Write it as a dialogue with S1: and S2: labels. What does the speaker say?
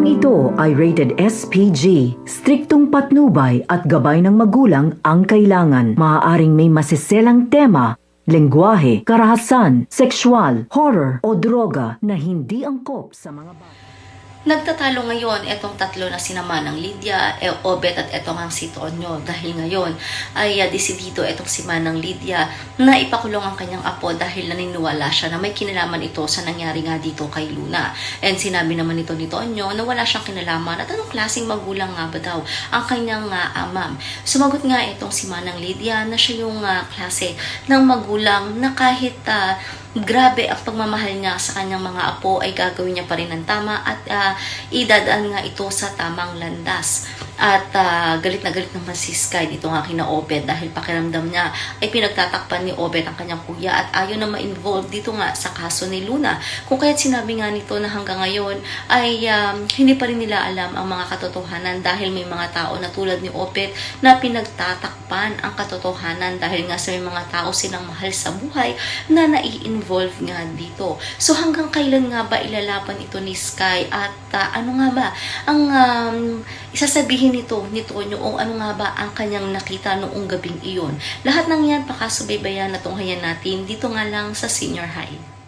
S1: ito ay rated SPG. Striktong patnubay at gabay ng magulang ang kailangan. Maaaring may masiselang tema, lengguwahe, karahasan, sexual, horror o droga na hindi angkop sa mga bata.
S2: Nagtatalo ngayon etong tatlo na sinama ng Lydia, Obet at etong ang si Tonyo dahil ngayon ay desidido etong si Manang Lydia na ipakulong ang kanyang apo dahil naniniwala siya na may kinalaman ito sa nangyari nga dito kay Luna. And sinabi naman ito ni Tonyo na wala siyang kinalaman at anong klaseng magulang nga ba daw ang kanyang amam. Sumagot nga itong si Manang Lydia na siya yung klase ng magulang na kahit grabe ang pagmamahal niya sa kanyang mga apo ay gagawin niya pa rin ng tama at idadaan nga ito sa tamang landas. At galit na galit naman si Sky dito nga kina Obet dahil pakiramdam niya ay pinagtatakpan ni Obet ang kanyang kuya at ayaw na ma-involve dito nga sa kaso ni Luna. Kung kaya't sinabi nga nito na hanggang ngayon ay hindi pa rin nila alam ang mga katotohanan dahil may mga tao na tulad ni Obet na pinagtatakpan ang katotohanan dahil nga sa may mga tao silang mahal sa buhay na nai-involve nga dito. So hanggang kailan nga ba ilalaban ito ni Sky at ano nga ba ang isasabihin nito ni Tonyo o ano nga ba ang kanyang nakita noong gabing iyon. Lahat ng yan pakasubaybayan na tunghayan natin dito nga lang sa Senior High.